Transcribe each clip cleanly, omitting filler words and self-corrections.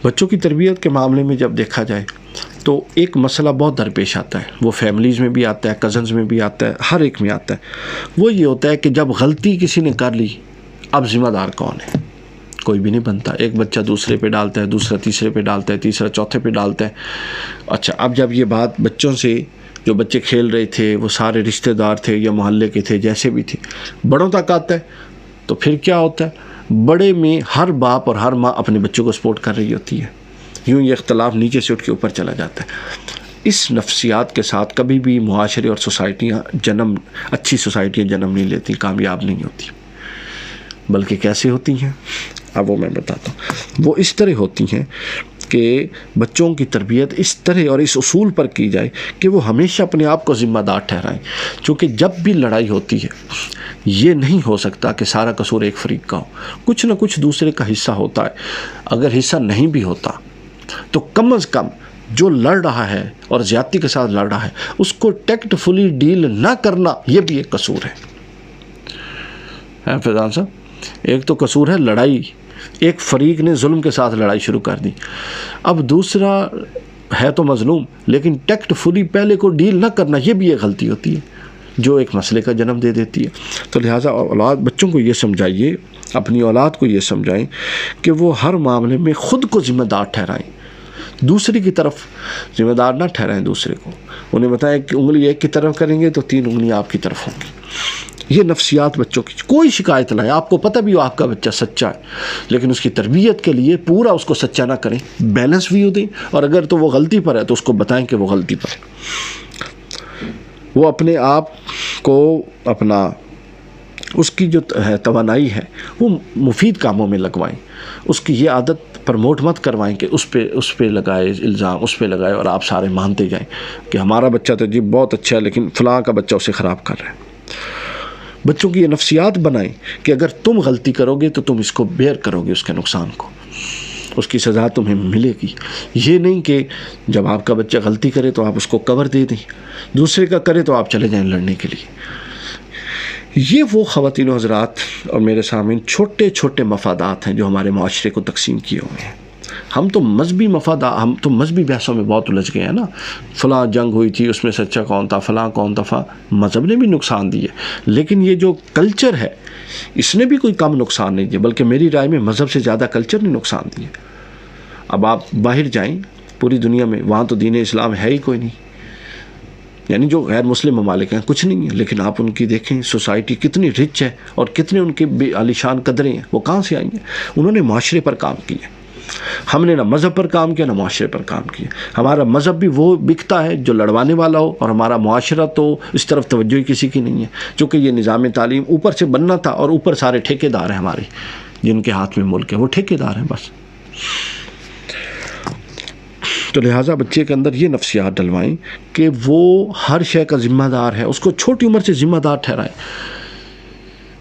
بچوں کی تربیت کے معاملے میں جب دیکھا جائے تو ایک مسئلہ بہت درپیش آتا ہے، وہ فیملیز میں بھی آتا ہے، کزنز میں بھی آتا ہے، ہر ایک میں آتا ہے۔ وہ یہ ہوتا ہے کہ جب غلطی کسی نے کر لی، اب ذمہ دار کون ہے؟ کوئی بھی نہیں بنتا۔ ایک بچہ دوسرے پہ ڈالتا ہے، دوسرا تیسرے پہ ڈالتا ہے، تیسرا چوتھے پہ ڈالتا ہے۔ اچھا، اب جب یہ بات بچوں سے، جو بچے کھیل رہے تھے وہ سارے رشتہ دار تھے یا محلے کے تھے، جیسے بھی تھے، بڑوں تک آتا ہے تو پھر کیا ہوتا ہے؟ بڑے میں ہر باپ اور ہر ماں اپنے بچوں کو سپورٹ کر رہی ہوتی ہے، یوں یہ اختلاف نیچے سے اٹھ کے اوپر چلا جاتا ہے۔ اس نفسیات کے ساتھ کبھی بھی معاشرے اور سوسائٹیاں اچھی سوسائٹیاں جنم نہیں لیتی، کامیاب نہیں ہوتی، بلکہ کیسے ہوتی ہیں اب وہ میں بتاتا ہوں۔ وہ اس طرح ہوتی ہیں کہ بچوں کی تربیت اس طرح اور اس اصول پر کی جائے کہ وہ ہمیشہ اپنے آپ کو ذمہ دار ٹھہرائیں، چونکہ جب بھی لڑائی ہوتی ہے یہ نہیں ہو سکتا کہ سارا قصور ایک فریق کا ہو، کچھ نہ کچھ دوسرے کا حصہ ہوتا ہے۔ اگر حصہ نہیں بھی ہوتا تو کم از کم جو لڑ رہا ہے اور زیادتی کے ساتھ لڑ رہا ہے اس کو ٹیکٹ فلی ڈیل نہ کرنا، یہ بھی ایک قصور ہے۔ فیضان صاحب، ایک تو قصور ہے لڑائی، ایک فریق نے ظلم کے ساتھ لڑائی شروع کر دی، اب دوسرا ہے تو مظلوم لیکن ٹیکٹ فلی پہلے کو ڈیل نہ کرنا، یہ بھی ایک غلطی ہوتی ہے جو ایک مسئلے کا جنم دے دیتی ہے۔ تو لہٰذا بچوں کو یہ سمجھائیے، اپنی اولاد کو یہ سمجھائیں کہ وہ ہر معاملے میں خود کو ذمہ دار ٹھہرائیں، دوسرے کی طرف ذمہ دار نہ ٹھہرائیں دوسرے کو۔ انہیں بتائیں کہ انگلی ایک کی طرف کریں گے تو 3 انگلیاں آپ کی طرف ہوں گی۔ یہ نفسیات بچوں کی، کوئی شکایت نہ ہے، آپ کو پتہ بھی ہو آپ کا بچہ سچا ہے، لیکن اس کی تربیت کے لیے پورا اس کو سچا نہ کریں، بیلنس بھی ہو دیں، اور اگر تو وہ غلطی پر ہے تو اس کو بتائیں کہ وہ غلطی پر ہے۔ وہ اپنے آپ کو اس کی جو ہے توانائی ہے وہ مفید کاموں میں لگوائیں، اس کی یہ عادت پرموٹ مت کروائیں کہ اس پہ لگائے الزام، اس پہ لگائے اور آپ سارے مانتے جائیں کہ ہمارا بچہ تو جی بہت اچھا ہے لیکن فلاں کا بچہ اسے خراب کر رہا ہے۔ بچوں کی یہ نفسیات بنائیں کہ اگر تم غلطی کرو گے تو تم اس کو بیئر کرو گے، اس کے نقصان کو، اس کی سزا تمہیں ملے گی۔ یہ نہیں کہ جب آپ کا بچہ غلطی کرے تو آپ اس کو کور دے دیں، دوسرے کا کرے تو آپ چلے جائیں لڑنے کے لیے۔ یہ وہ خواتین و حضرات اور میرے سامعین چھوٹے چھوٹے مفادات ہیں جو ہمارے معاشرے کو تقسیم کیے ہوئے ہیں۔ ہم تو مذہبی بحثوں میں بہت الجھ گئے ہیں نا، فلاں جنگ ہوئی تھی اس میں سچا کون تھا، فلاں کون تھا، مذہب نے بھی نقصان دیے، لیکن یہ جو کلچر ہے اس نے بھی کوئی کم نقصان نہیں دیا، بلکہ میری رائے میں مذہب سے زیادہ کلچر نے نقصان دیے۔ اب آپ باہر جائیں پوری دنیا میں، وہاں تو دین اسلام ہے ہی کوئی نہیں، یعنی جو غیر مسلم ممالک ہیں کچھ نہیں ہے، لیکن آپ ان کی دیکھیں سوسائٹی کتنی رچ ہے اور کتنے ان کے بے عالیشان قدریں ہیں، وہ کہاں سے آئی ہیں؟ انہوں نے معاشرے پر کام کیا۔ ہم نے نہ مذہب پر کام کیا نہ معاشرے پر کام کیا۔ ہمارا مذہب بھی وہ بکتا ہے جو لڑوانے والا ہو، اور ہمارا معاشرہ تو اس طرف توجہ ہی کسی کی نہیں ہے، چونکہ یہ نظام تعلیم اوپر سے بننا تھا اور اوپر سارے ٹھیکیدار ہیں ہمارے، جن کے ہاتھ میں ملک ہے وہ ٹھیکیدار ہیں بس۔ تو لہٰذا بچے کے اندر یہ نفسیات ڈلوائیں کہ وہ ہر شے کا ذمہ دار ہے، اس کو چھوٹی عمر سے ذمہ دار ٹھہرائیں،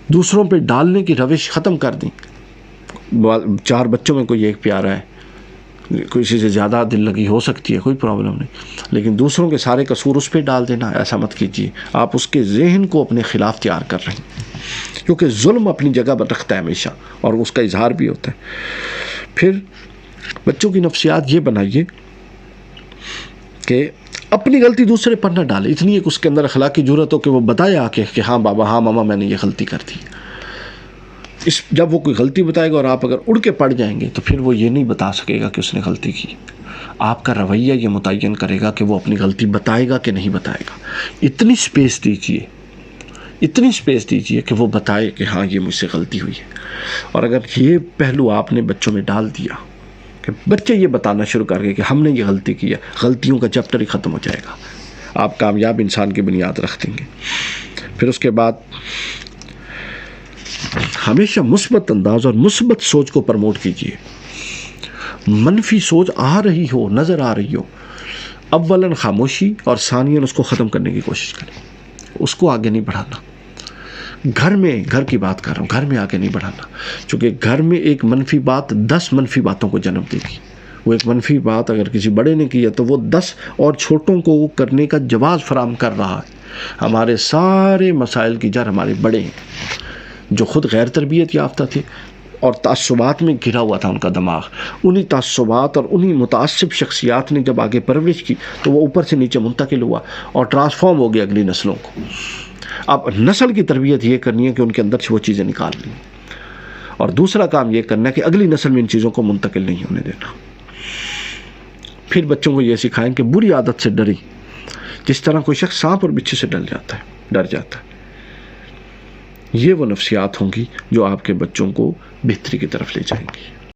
دوسروں پہ ڈالنے کی روش ختم کر دیں۔ 4 بچوں میں کوئی ایک پیارا ہے، کسی سے زیادہ دل لگی ہو سکتی ہے، کوئی پرابلم نہیں، لیکن دوسروں کے سارے قصور اس پہ ڈال دینا، ایسا مت کیجیے۔ آپ اس کے ذہن کو اپنے خلاف تیار کر رہے ہیں، کیونکہ ظلم اپنی جگہ پر رکھتا ہے ہمیشہ اور اس کا اظہار بھی ہوتا ہے۔ پھر بچوں کی نفسیات یہ بنائیے کہ اپنی غلطی دوسرے پر نہ ڈالے، اتنی ایک اس کے اندر اخلاقی جرأت ہو کہ وہ بتائے آ کے کہ ہاں بابا، ہاں ماما، میں نے یہ غلطی کر دی۔ جب وہ کوئی غلطی بتائے گا اور آپ اگر اڑ کے پڑ جائیں گے تو پھر وہ یہ نہیں بتا سکے گا کہ اس نے غلطی کی۔ آپ کا رویہ یہ متعین کرے گا کہ وہ اپنی غلطی بتائے گا کہ نہیں بتائے گا۔ اتنی سپیس دیجیے کہ وہ بتائے کہ ہاں یہ مجھ سے غلطی ہوئی ہے۔ اور اگر یہ پہلو آپ نے بچوں میں ڈال دیا کہ بچے یہ بتانا شروع کر گئے کہ ہم نے یہ غلطی کی ہے، غلطیوں کا چیپٹر ہی ختم ہو جائے گا، آپ کامیاب انسان کی بنیاد رکھ دیں گے۔ پھر اس کے بعد ہمیشہ مثبت انداز اور مثبت سوچ کو پروموٹ کیجیے۔ منفی سوچ آ رہی ہو، نظر آ رہی ہو، اولاً خاموشی اور ثانیاً اس کو ختم کرنے کی کوشش کریں، اس کو آگے نہیں بڑھانا۔ گھر کی بات کر رہا ہوں، گھر میں آگے نہیں بڑھانا، چونکہ گھر میں ایک منفی بات 10 منفی باتوں کو جنم دے گی۔ وہ ایک منفی بات اگر کسی بڑے نے کی ہے تو وہ 10 اور چھوٹوں کو کرنے کا جواز فراہم کر رہا ہے۔ ہمارے سارے مسائل کی جڑ ہمارے بڑے ہیں جو خود غیر تربیت یافتہ تھے، اور تعصبات میں گھرا ہوا تھا ان کا دماغ. انہی تعصبات اور انہی متعصب شخصیات نے جب آگے پرورش کی تو وہ اوپر سے نیچے منتقل ہوا اور ٹرانسفارم ہو گیا اگلی نسلوں کو. اب نسل کی تربیت یہ کرنی ہے کہ ان کے اندر سے وہ چیزیں نکالنی ہیں، اور دوسرا کام یہ کرنا ہے کہ اگلی نسل میں ان چیزوں کو منتقل نہیں ہونے دینا. پھر بچوں کو یہ سکھائیں کہ بری عادت سے ڈری، جس طرح کوئی شخص سانپ اور بچھو سے ڈر جاتا ہے. یہ وہ نفسیات ہوں گی جو آپ کے بچوں کو بہتری کی طرف لے جائیں گی.